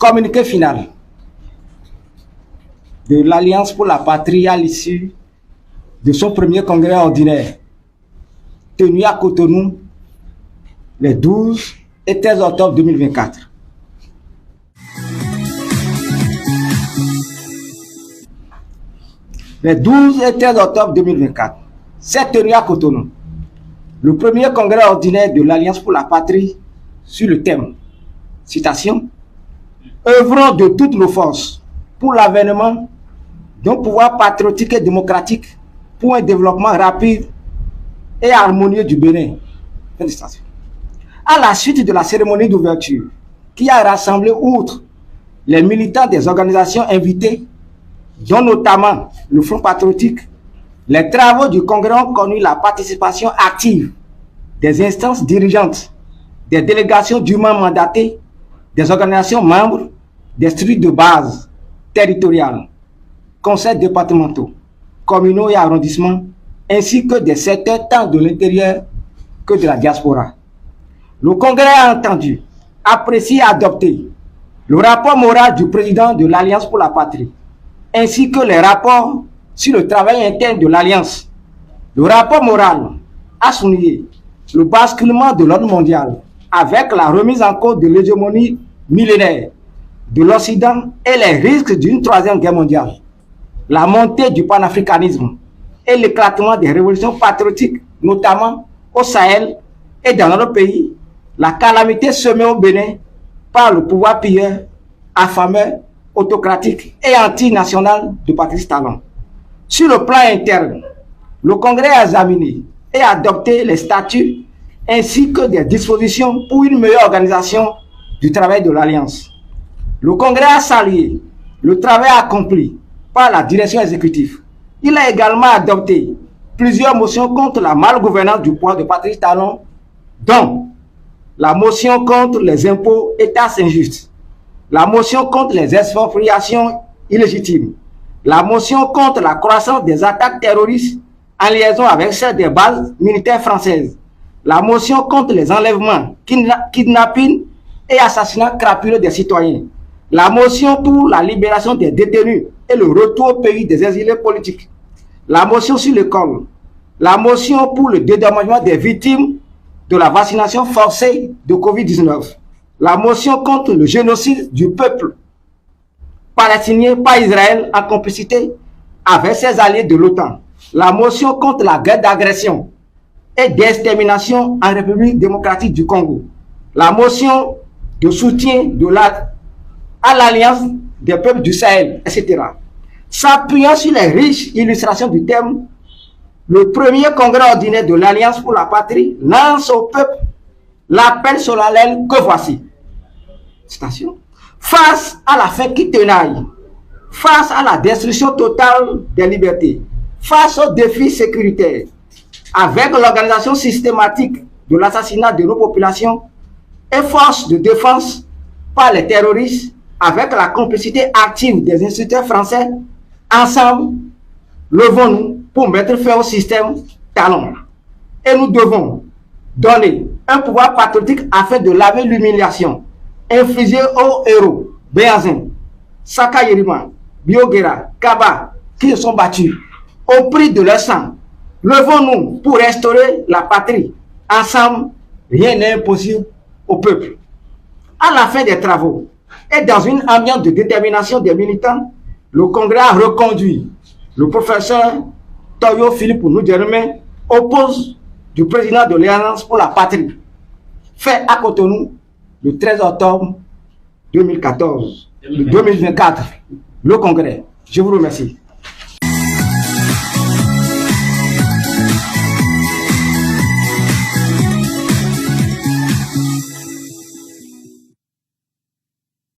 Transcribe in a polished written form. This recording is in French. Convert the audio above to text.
Communiqué final de l'Alliance pour la patrie à l'issue de son premier congrès ordinaire tenu à Cotonou les 12 et 13 octobre 2024. Les 12 et 13 octobre 2024 s'est tenu à Cotonou le premier congrès ordinaire de l'Alliance pour la patrie sur le thème, citation, « œuvrons de toutes nos forces pour l'avènement d'un pouvoir patriotique et démocratique pour un développement rapide et harmonieux du Bénin. » À la suite de la cérémonie d'ouverture, qui a rassemblé outre les militants des organisations invitées, dont notamment le Front patriotique, les travaux du Congrès ont connu la participation active des instances dirigeantes, des délégations dûment mandatées, des organisations membres, des structures de base territoriales, conseils départementaux, communaux et arrondissements, ainsi que des secteurs tant de l'intérieur que de la diaspora. Le Congrès a entendu, apprécié et adopté le rapport moral du président de l'Alliance pour la patrie, ainsi que les rapports sur le travail interne de l'Alliance. Le rapport moral a souligné le basculement de l'ordre mondial avec la remise en cause de l'hégémonie millénaire de l'Occident et les risques d'une troisième guerre mondiale, la montée du panafricanisme et l'éclatement des révolutions patriotiques, notamment au Sahel et dans notre pays, la calamité semée au Bénin par le pouvoir pilleur, affameur, autocratique et antinational de Patrice Talon. Sur le plan interne, le Congrès a examiné et adopté les statuts ainsi que des dispositions pour une meilleure organisation du travail de l'Alliance. Le Congrès a salué le travail accompli par la direction exécutive. Il a également adopté plusieurs motions contre la malgouvernance du pouvoir de Patrice Talon, dont la motion contre les impôts et taxes injustes, la motion contre les expropriations illégitimes, la motion contre la croissance des attaques terroristes en liaison avec celle des bases militaires françaises, la motion contre les enlèvements, kidnappings et assassinats crapuleux des citoyens, la motion pour la libération des détenus et le retour au pays des exilés politiques, la motion sur l'école, la motion pour le dédommagement des victimes de la vaccination forcée de Covid-19, la motion contre le génocide du peuple palestinien par Israël en complicité avec ses alliés de l'OTAN, la motion contre la guerre d'agression et d'extermination en République démocratique du Congo, la motion de soutien à l'Alliance des peuples du Sahel, etc. S'appuyant sur les riches illustrations du thème, le premier congrès ordinaire de l'Alliance pour la patrie lance au peuple l'appel solennel que voici. Citation. Face à la faim qui tenaille, face à la destruction totale des libertés, face aux défis sécuritaires, avec l'organisation systématique de l'assassinat de nos populations et force de défense par les terroristes, avec la complicité active des instituteurs français, ensemble, levons-nous pour mettre fin au système Talon. Et nous devons donner un pouvoir patriotique afin de laver l'humiliation infligée aux héros, Béazin, Saka Yerima, Biogera, Kaba, qui se sont battus au prix de leur sang. Levons-nous pour restaurer la patrie. Ensemble, rien n'est impossible au peuple. À la fin des travaux, et dans une ambiance de détermination des militants, le Congrès a reconduit le professeur Toyo Philippe Noudiarme au poste du président de l'Alliance pour la patrie, fait à Cotonou le 13 octobre 2024. Le Congrès. Je vous remercie.